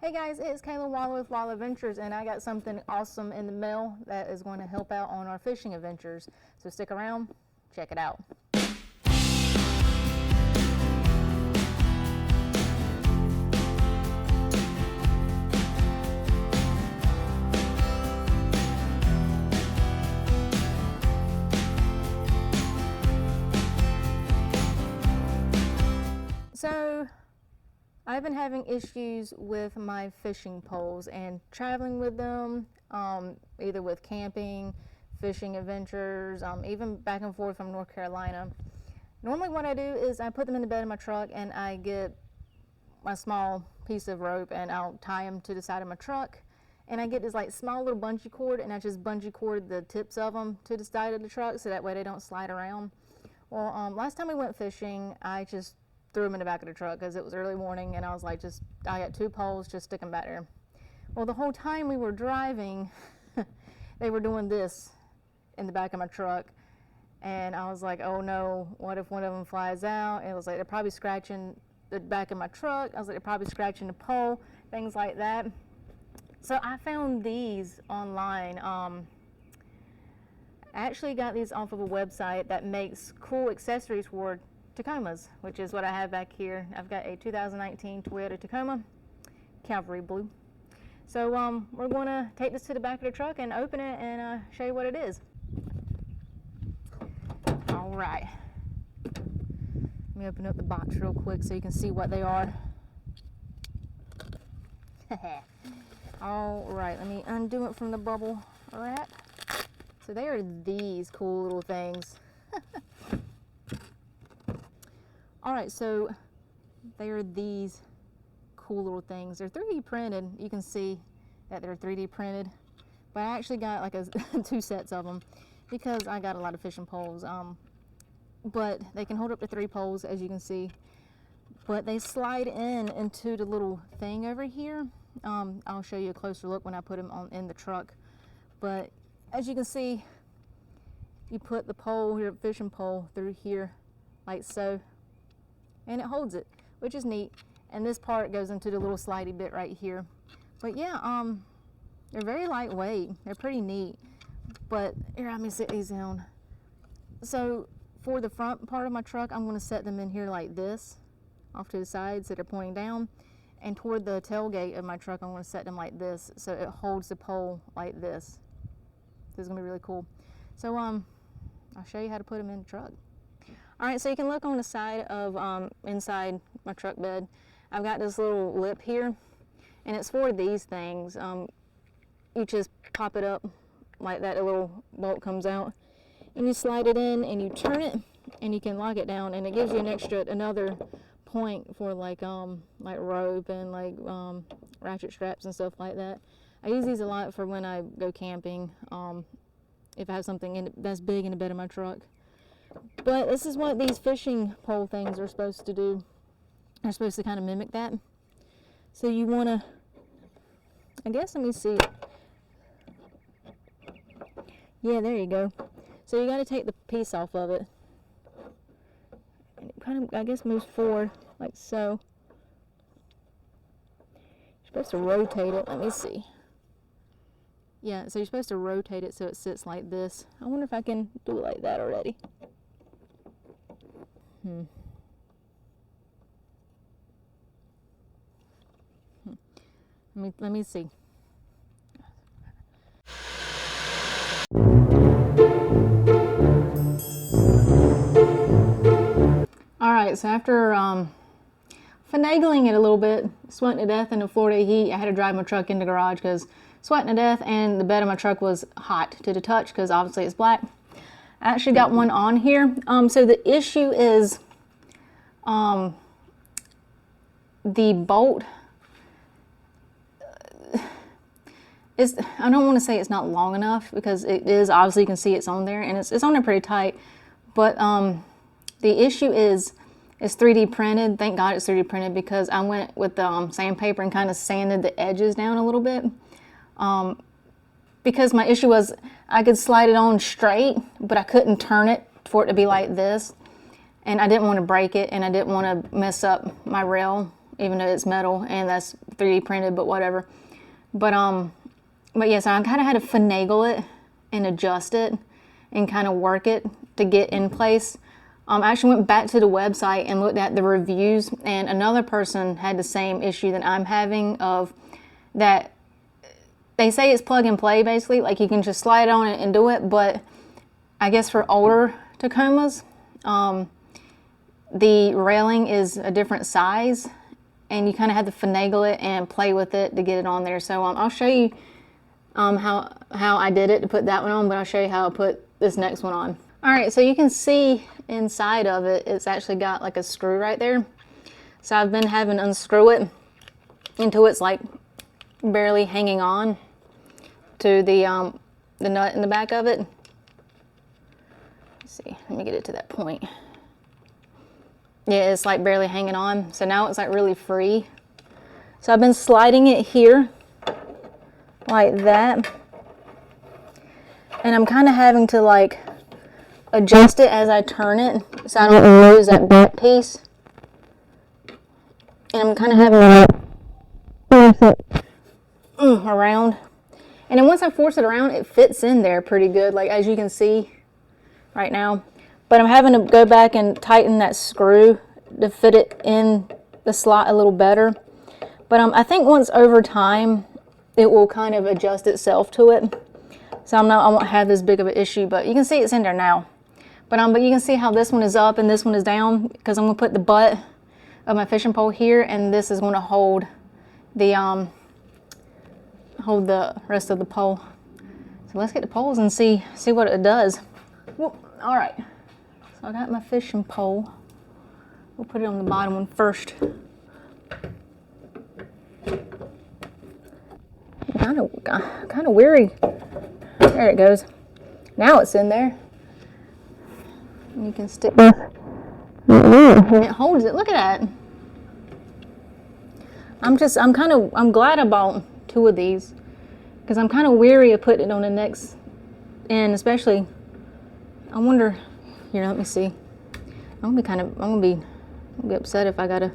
Hey guys, it's Kayla Waller with Waller Adventures, and I got something awesome in the mail that is going to help out on our fishing adventures. So stick around, check it out. So I've been having issues with my fishing poles and traveling with them, either with camping, fishing adventures, even back and forth from North Carolina. Normally what I do is I put them in the bed of my truck and I get my small piece of rope and I'll tie them to the side of my truck. And I get this like small little bungee cord and I just bungee cord the tips of them to the side of the truck so that way they don't slide around. Well, last time we went fishing, I just threw them in the back of the truck because it was early morning and I was like, I got 2 poles, just stick them back there. Well, the whole time we were driving, they were doing this in the back of my truck. And I was like, oh no, what if one of them flies out? And it was like, they're probably scratching the back of my truck. I was like, they're probably scratching the pole, things like that. So I found these online. I actually got these off of a website that makes cool accessories for Tacomas, which is what I have back here. I've got a 2019 Toyota Tacoma, Cavalry Blue. So we're going to take this to the back of the truck and open it and show you what it is. All right. Let me open up the box real quick so you can see what they are. All right, let me undo it from the bubble wrap. So they are these cool little things. All right, so they are these cool little things. They're 3D printed. You can see that they're 3D printed. But I actually got like 2 sets of them because I got a lot of fishing poles. But they can hold up to 3 poles, as you can see. But they slide into the little thing over here. I'll show you a closer look when I put them in the truck. But as you can see, you put the pole, your fishing pole, through here like so. And it holds it, which is neat. And this part goes into the little slidey bit right here. But yeah, they're very lightweight. They're pretty neat. But here, let me sit these down. So for the front part of my truck, I'm gonna set them in here like this, off to the sides that are pointing down. And toward the tailgate of my truck, I'm gonna set them like this, so it holds the pole like this. This is gonna be really cool. So I'll show you how to put them in the truck. All right, so you can look on the side of inside my truck bed. I've got this little lip here, and it's for these things. You just pop it up like that, a little bolt comes out, and you slide it in, and you turn it, and you can lock it down, and it gives you another point for like rope and like ratchet straps and stuff like that. I use these a lot for when I go camping, if I have something that's big in the bed of my truck. But this is what these fishing pole things are supposed to do. They're supposed to kind of mimic that. So you want to, I guess, let me see. Yeah, there you go. So you got to take the piece off of it. And it kind of, I guess, moves forward like so. You're supposed to rotate it. Let me see. Yeah, so you're supposed to rotate it so it sits like this. I wonder if I can do it like that already. Let me see. All right, so after finagling it a little bit, sweating to death in the Florida heat, I had to drive my truck in the garage because sweating to death, and the bed of my truck was hot to the touch because obviously it's black. I actually got one on here. So the issue is the bolt is, I don't want to say it's not long enough because it is, obviously you can see it's on there and it's on there pretty tight. But the issue is it's 3D printed. Thank God it's 3D printed because I went with the sandpaper and kind of sanded the edges down a little bit. Because my issue was I could slide it on straight, but I couldn't turn it for it to be like this. And I didn't want to break it, and I didn't want to mess up my rail even though it's metal and that's 3D printed, but whatever. But yeah, so I kind of had to finagle it and adjust it and kind of work it to get in place. I actually went back to the website and looked at the reviews, and another person had the same issue that I'm having, of that they say it's plug and play basically, like you can just slide on it and do it, but I guess for older Tacomas, the railing is a different size and you kind of have to finagle it and play with it to get it on there. So I'll show you how I did it to put that one on, but I'll show you how I put this next one on. All right, so you can see inside of it, it's actually got like a screw right there. So I've been having to unscrew it until it's like barely hanging on to the nut in the back of it. Let's see, let me get it to that point. Yeah, it's like barely hanging on. So now it's like really free. So I've been sliding it here like that. And I'm kind of having to like adjust it as I turn it so I don't lose that back piece. And I'm kind of having to force it around. And then once I force it around, it fits in there pretty good, like as you can see right now. But I'm having to go back and tighten that screw to fit it in the slot a little better. But I think once over time, it will kind of adjust itself to it. So I won't have this big of an issue, but you can see it's in there now. But you can see how this one is up and this one is down, because I'm gonna put the butt of my fishing pole here, and this is gonna hold the rest of the pole. So let's get the poles and see what it does. Whoop. All right, so I got my fishing pole. We'll put it on the bottom one first. Kind of weary. There it goes. Now it's in there. And you can stick this. And it holds it. Look at that. I'm glad I bought 2 of these, because I'm kind of weary of putting it on the next end, especially. I wonder. Here, let me see. I'm gonna be upset if I gotta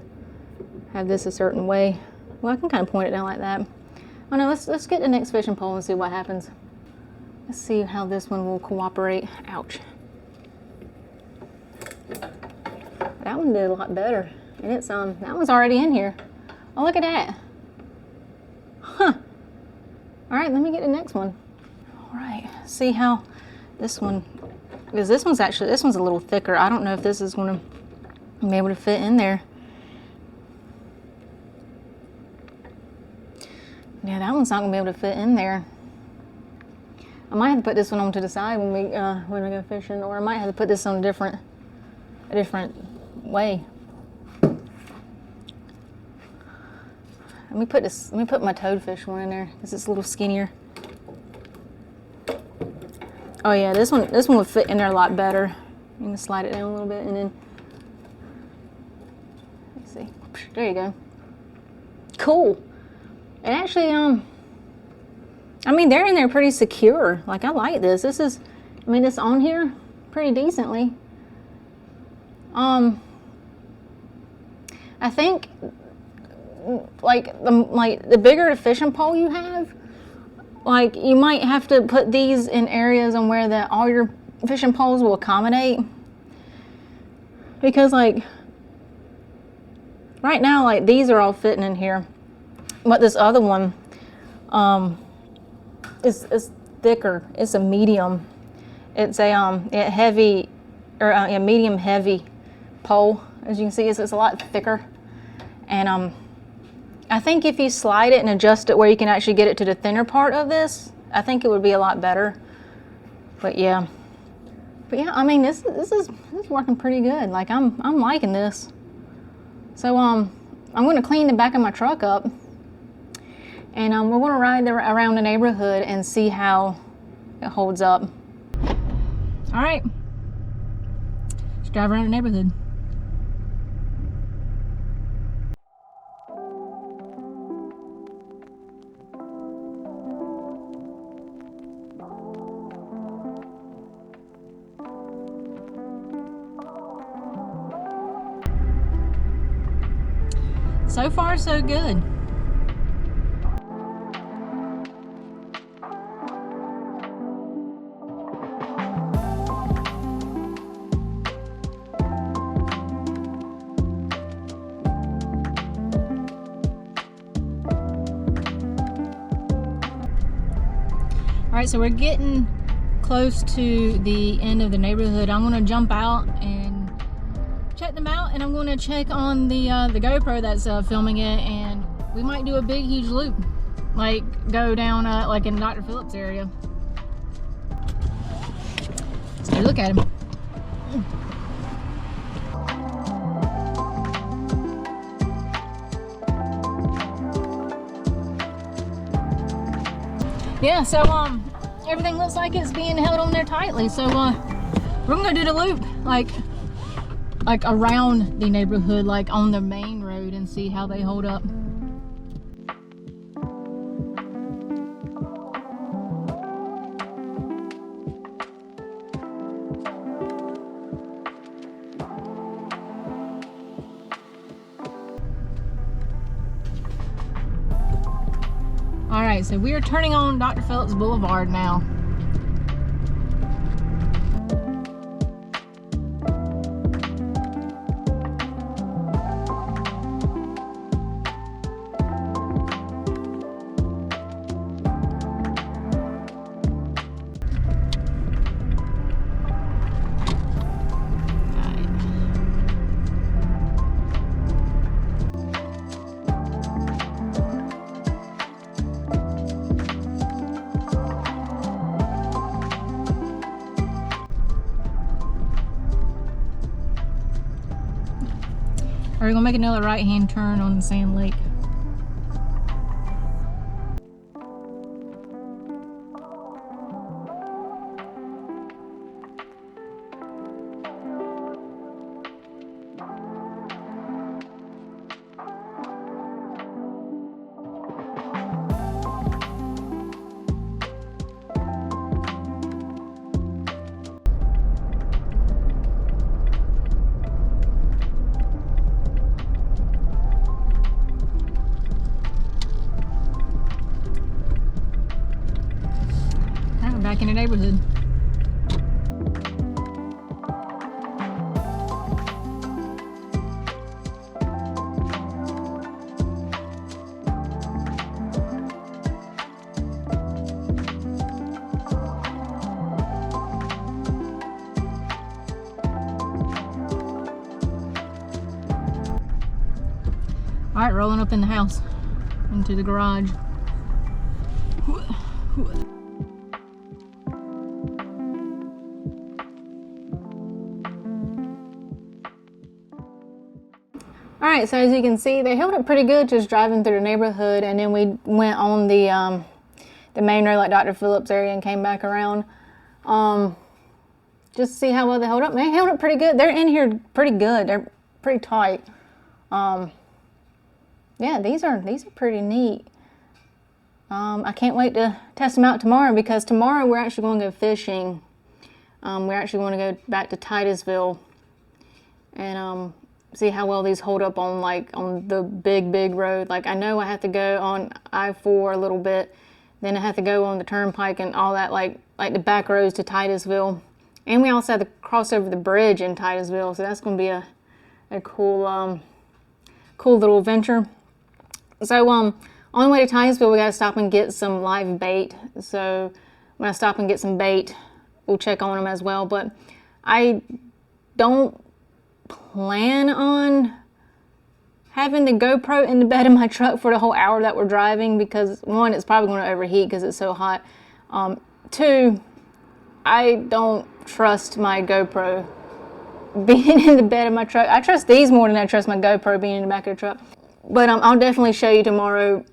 have this a certain way. Well, I can kind of point it down like that. Oh no, let's get the next fishing pole and see what happens. Let's see how this one will cooperate. Ouch. That one did a lot better. And it's that one's already in here. Oh, look at that. Huh. All right, let me get the next one. All right, see how this one, because this one's a little thicker. I don't know if this is gonna be able to fit in there. Yeah, that one's not gonna be able to fit in there. I might have to put this one on to the side when we go fishing, or I might have to put this on a different way. Let me put my toadfish one in there because it's a little skinnier. Oh yeah, this one would fit in there a lot better. I'm gonna slide it down a little bit and then let's see. There you go. Cool. And actually, I mean, they're in there pretty secure. Like, I like this. It's on here pretty decently. I think, like the bigger the fishing pole you have, like, you might have to put these in areas on where all your fishing poles will accommodate. Because, like, right now, like, these are all fitting in here. But this other one is thicker. It's a medium. It's a medium heavy pole. As you can see, it's a lot thicker. And I think if you slide it and adjust it where you can actually get it to the thinner part of this, I think it would be a lot better. But yeah, I mean, this is working pretty good. Like, I'm liking this. So I'm going to clean the back of my truck up. And we're going to ride around the neighborhood and see how it holds up. All right, let's drive around the neighborhood. so far so good. All right, so we're getting close to the end of the neighborhood. I'm gonna jump out and check them out, and I'm gonna check on the GoPro that's filming it, and we might do a big, huge loop, like go down like in Dr. Phillips' area. So look at him. Yeah, so everything looks like it's being held on there tightly. So we're gonna do the loop, like around the neighborhood, like on the main road, and see how they hold up. All right, so we are turning on Dr. Phillips Boulevard now. We're gonna make another right-hand turn on the Sand Lake. Back in the neighborhood. All right, rolling up in the house, into the garage. All right, so as you can see, they held it pretty good just driving through the neighborhood, and then we went on the main road, like Dr. Phillips area, and came back around. Just to see how well they hold up. They held it pretty good. They're in here pretty good. They're pretty tight. Yeah, these are pretty neat. I can't wait to test them out tomorrow, because tomorrow we're actually going to go fishing. We're actually going to go back to Titusville and see how well these hold up on the big road. Like, I know I have to go on I-4 a little bit, then I have to go on the turnpike and all that, like the back roads to Titusville, and we also have to cross over the bridge in Titusville. So that's going to be a cool cool little adventure. So on the way to Titusville, we got to stop and get some live bait. So when I stop and get some bait, we'll check on them as well. But I don't plan on having the GoPro in the bed of my truck for the whole hour that we're driving, because one, it's probably going to overheat because it's so hot. Two, I don't trust my GoPro being in the bed of my truck. I trust these more than I trust my GoPro being in the back of the truck. But I'll definitely show you tomorrow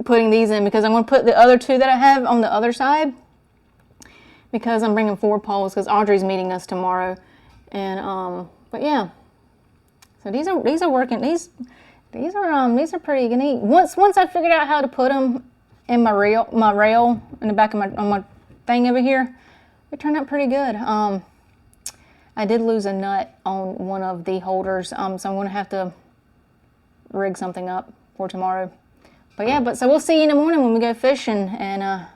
putting these in, because I'm going to put the other two that I have on the other side, because I'm bringing 4 poles because Audrey's meeting us tomorrow. And but yeah, so these are working. These are pretty neat. Once I figured out how to put them in my rail in the back of my thing over here, it turned out pretty good. I did lose a nut on one of the holders, so I'm going to have to rig something up for tomorrow. But yeah, so we'll see you in the morning when we go fishing and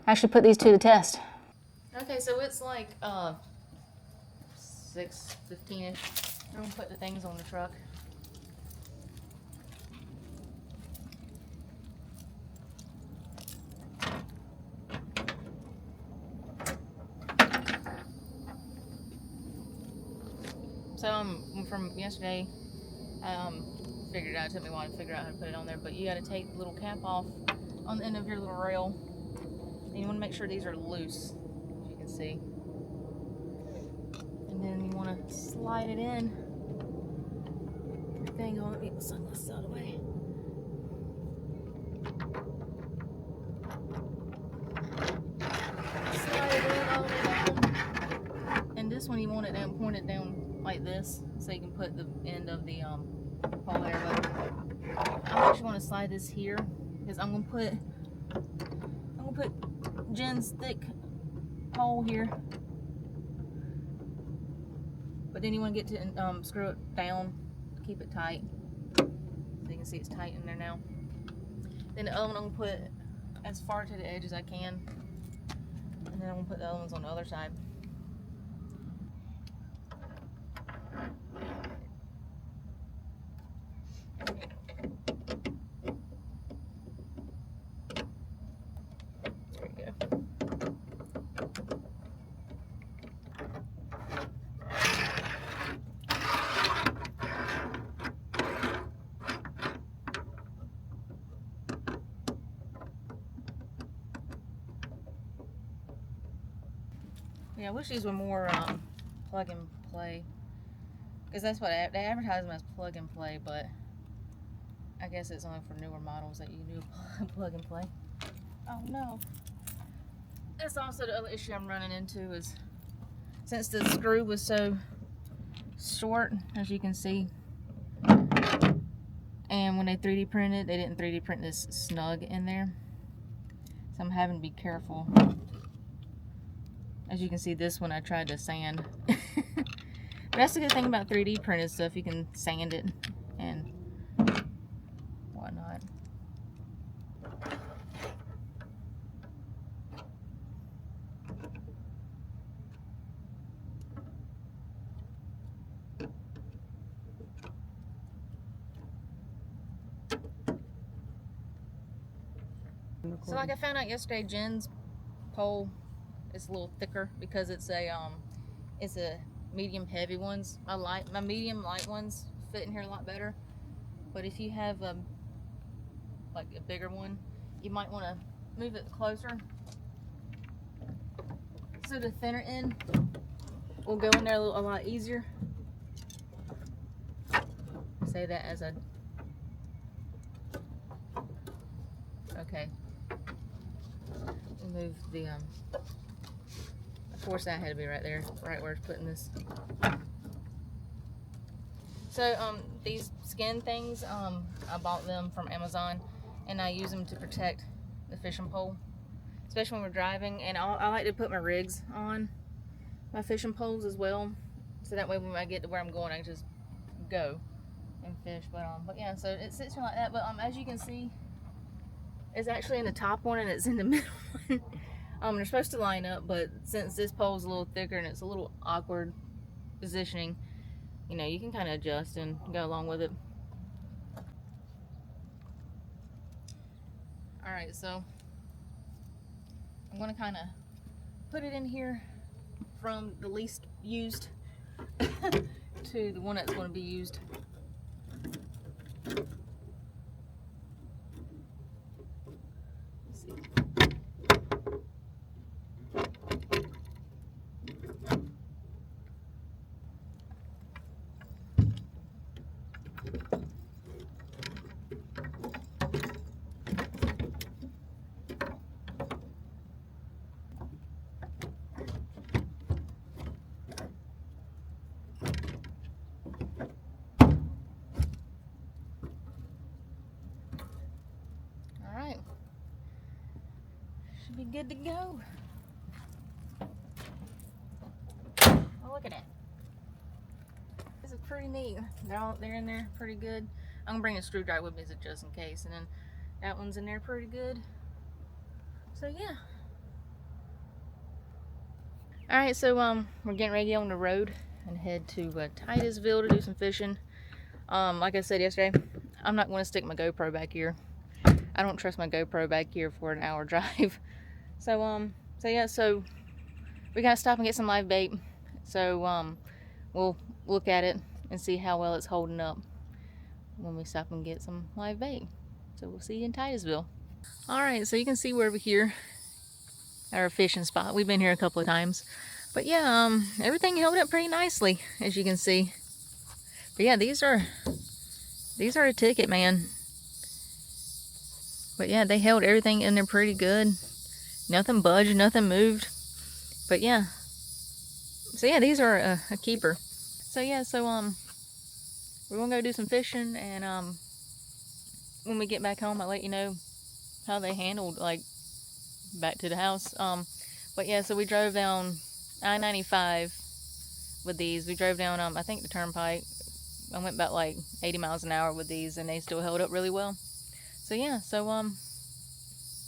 actually put these to the test. Okay, so it's like 6:15ish. We're gonna put the things on the truck. So from yesterday, figured out, it took me a while to figure out how to put it on there, but you got to take the little cap off on the end of your little rail, and you want to make sure these are loose, as you can see, and then you want to slide it in. Thing on, get the sunglasses out of the way. Slide it in all the way down, and this one you want it down, point it down like this, so you can put the end of the pole there. But I actually want to slide this here because I'm gonna put Jen's thick pole here. But then you want to get to screw it down, keep it tight. So you can see it's tight in there now. Then the other one I'm gonna put as far to the edge as I can, and then I'm gonna put the other ones on the other side. Yeah, I wish these were more plug and play, because that's what they advertise them as, plug and play, but I guess it's only for newer models that you can do plug and play. Oh no. That's also the other issue I'm running into, is since the screw was so short, as you can see, and when they 3D printed, they didn't 3D print this snug in there, so I'm having to be careful. As you can see, this one I tried to sand. But that's the good thing about 3D printed stuff, you can sand it and whatnot. So like I found out yesterday, Jen's pole is a little thicker because it's a medium heavy ones. My medium light ones fit in here a lot better. But if you have like a bigger one, you might want to move it closer, so the thinner end will go in there a lot easier. Say that as a okay. Move the of course that had to be right there, right where it's putting this. So these skin things, I bought them from Amazon, and I use them to protect the fishing pole, especially when we're driving. And I like to put my rigs on my fishing poles as well, so that way when I get to where I'm going, I can just go and fish. But yeah, so it sits here like that. But as you can see, it's actually in the top one and it's in the middle one. They're supposed to line up, but since this pole's a little thicker and it's a little awkward positioning, you know, you can kind of adjust and go along with it. Alright, so I'm going to kind of put it in here from the least used to the one that's going to be used. Should be good to go. Oh, look at that. This is pretty neat. They're in there pretty good. I'm gonna bring a screwdriver with me just in case. And then that one's in there pretty good. So yeah. All right, so we're getting ready to get on the road and head to Titusville to do some fishing. Like I said yesterday, I'm not going to stick my GoPro back here. I don't trust my GoPro back here for an hour drive. So yeah, so we gotta stop and get some live bait. So we'll look at it and see how well it's holding up when we stop and get some live bait. So we'll see you in Titusville. All right, so you can see we're over here at our fishing spot. We've been here a couple of times, but yeah, everything held up pretty nicely, as you can see. But yeah, these are a ticket, man. But yeah, they held everything in there pretty good. Nothing budged, nothing moved. But yeah, so yeah, these are a keeper. So yeah, so we're gonna go do some fishing, and when we get back home, I'll let you know how they handled, like, back to the house. But yeah, so we drove down I-95 with these. We drove down I think the turnpike. I went about like 80 miles an hour with these, and they still held up really well. So yeah, so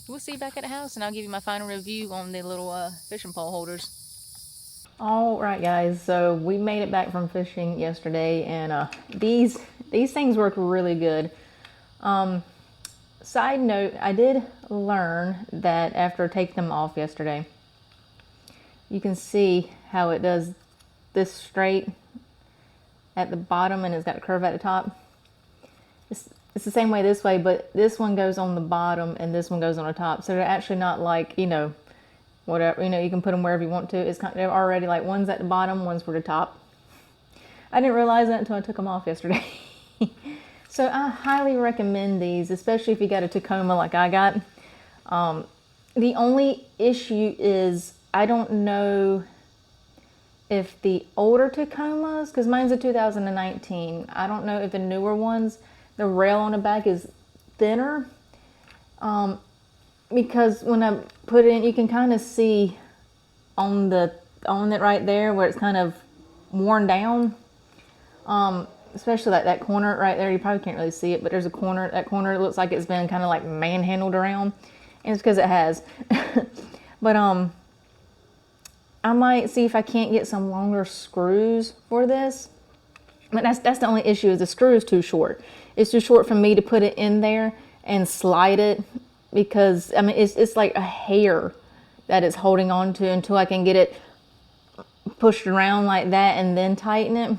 we'll see you back at the house, and I'll give you my final review on the little fishing pole holders. All right, guys, so we made it back from fishing yesterday, and these things work really good. Side note, I did learn that after taking them off yesterday, you can see how it does this straight at the bottom and it's got a curve at the top. It's the same way this way, but this one goes on the bottom and this one goes on the top. So they're actually not like, you know, whatever, you know, you can put them wherever you want to. It's kind of, they're already like, one's at the bottom, one's for the top. I didn't realize that until I took them off yesterday. So I highly recommend these, especially if you got a Tacoma like I got. The only issue is I don't know if the older Tacomas, because mine's a 2019, I don't know if the newer ones, the rail on the back is thinner. Because when I put it in, you can kind of see on it right there where it's kind of worn down. Especially that corner right there, you probably can't really see it, but there's a corner, that corner looks like it's been kind of like manhandled around, and it's because it has. But I might see if I can't get some longer screws for this. But that's the only issue, is the screw is too short. It's too short for me to put it in there and slide it, because I mean it's like a hair that it's holding on to until I can get it pushed around like that and then tighten it.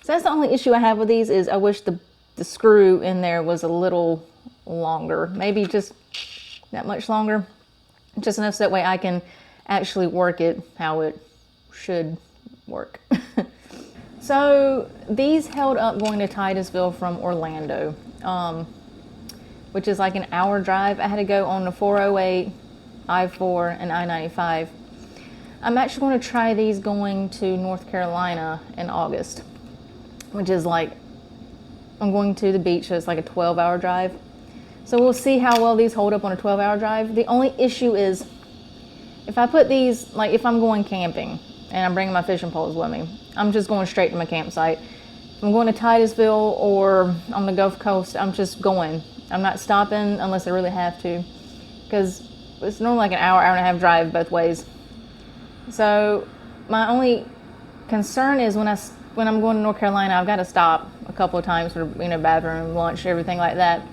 So that's the only issue I have with these, is I wish the screw in there was a little longer, maybe just that much longer, just enough so that way I can actually work it how it should work. So these held up going to Titusville from Orlando, which is like an hour drive. I had to go on the 408, I-4, and I-95. I'm actually going to try these going to North Carolina in August, which is like, I'm going to the beach, so it's like a 12-hour drive. So we'll see how well these hold up on a 12-hour drive. The only issue is, if I put these, like if I'm going camping and I'm bringing my fishing poles with me, I'm just going straight to my campsite. If I'm going to Titusville or on the Gulf Coast, I'm just going. I'm not stopping unless I really have to, because it's normally like an hour, hour and a half drive both ways. So my only concern is when I'm going to North Carolina, I've got to stop a couple of times for, you know, bathroom, lunch, everything like that.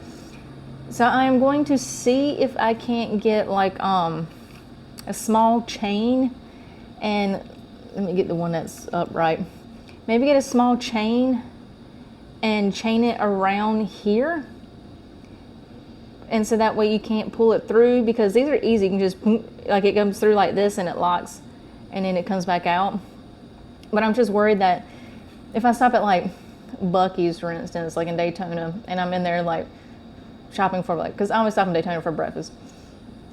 So I'm going to see if I can't get like a small chain, and let me get the one that's upright. Maybe get a small chain and chain it around here, and so that way you can't pull it through, because these are easy. You can just, like, it comes through like this and it locks and then it comes back out. But I'm just worried that if I stop at like Buc-ee's, for instance, like in Daytona, and I'm in there like shopping for, like, because I always stop in Daytona for breakfast.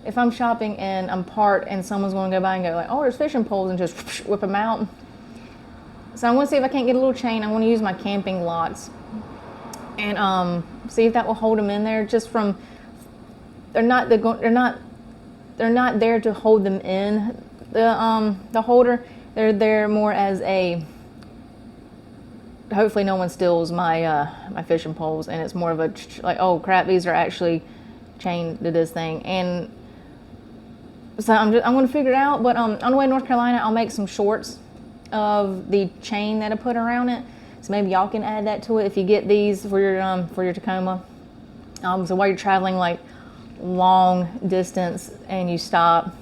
If I'm shopping and I'm parked and someone's going to go by and go like, oh, there's fishing poles, and just whip them out. So I want to see if I can't get a little chain. I want to use my camping locks and see if that will hold them in there. Just from, they're not there to hold them in the holder. They're there more as a hopefully no one steals my my fishing poles, and it's more of a like, oh crap, these are actually chained to this thing. And so I'm going to figure it out. But on the way to North Carolina, I'll make some shorts of the chain that I put around it. So maybe y'all can add that to it if you get these for your Tacoma. So while you're traveling like long distance and you stop,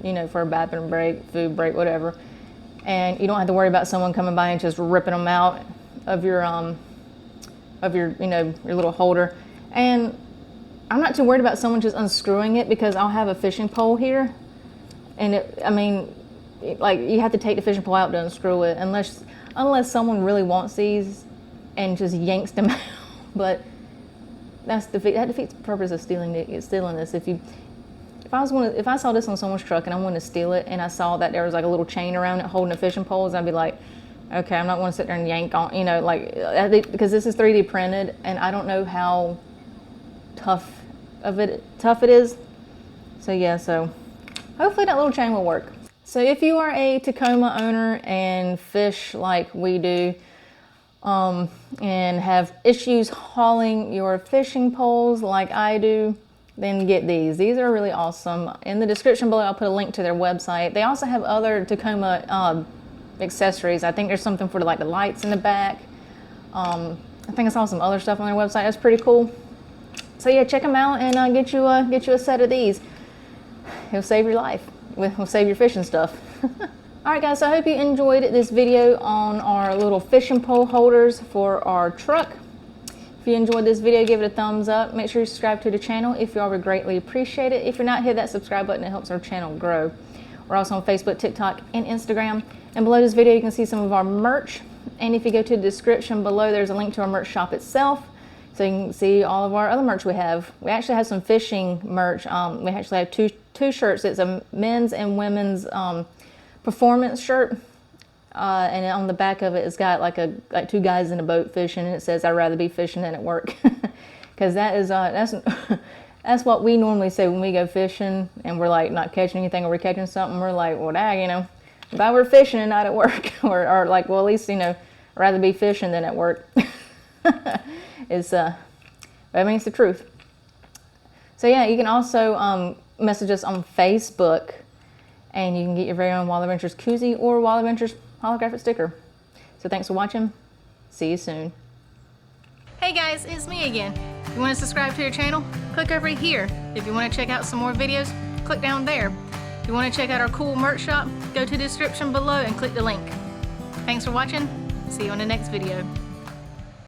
you know, for a bathroom break, food break, whatever, and you don't have to worry about someone coming by and just ripping them out of your you know, your little holder. And I'm not too worried about someone just unscrewing it, because I'll have a fishing pole here, and like, you have to take the fishing pole out to unscrew it, unless someone really wants these and just yanks them out. But that defeats the purpose of stealing this. If I saw this on someone's truck and I wanted to steal it, and I saw that there was like a little chain around it holding the fishing poles, I'd be like, okay, I'm not going to sit there and yank on, you know, like, because this is 3D printed, and I don't know how tough it is. So yeah, so hopefully that little chain will work. So if you are a Tacoma owner and fish like we do, and have issues hauling your fishing poles like I do, then get these. These are really awesome. In the description below, I'll put a link to their website. They also have other Tacoma accessories. I think there's something for like the lights in the back. I think I saw some other stuff on their website. That's pretty cool. So yeah, check them out and get you a set of these. It'll save your life. We'll save your fishing stuff. Alright guys, so I hope you enjoyed this video on our little fishing pole holders for our truck. If you enjoyed this video, give it a thumbs up. Make sure you subscribe to the channel if you all would greatly appreciate it. If you're not, hit that subscribe button. It helps our channel grow. We're also on Facebook, TikTok, and Instagram. And below this video, you can see some of our merch. And if you go to the description below, there's a link to our merch shop itself, so you can see all of our other merch we have. We actually have some fishing merch. We actually have two shirts. It's a men's and women's performance shirt, and on the back of it, it's got like two guys in a boat fishing, and it says, "I'd rather be fishing than at work," because that's what we normally say when we go fishing and we're like not catching anything, or we're catching something. We're like, well, dang, you know, if I were fishing and not at work, or like, well, at least, you know, I'd rather be fishing than at work. It's I mean, it's the truth. So yeah, you can also message us on Facebook, and you can get your very own Wild Adventures koozie or Wild Adventures holographic sticker. So thanks for watching. See you soon. Hey guys, it's me again. If you want to subscribe to your channel, click over here. If you want to check out some more videos, click down there. If you want to check out our cool merch shop, go to the description below and click the link. Thanks for watching. See you on the next video.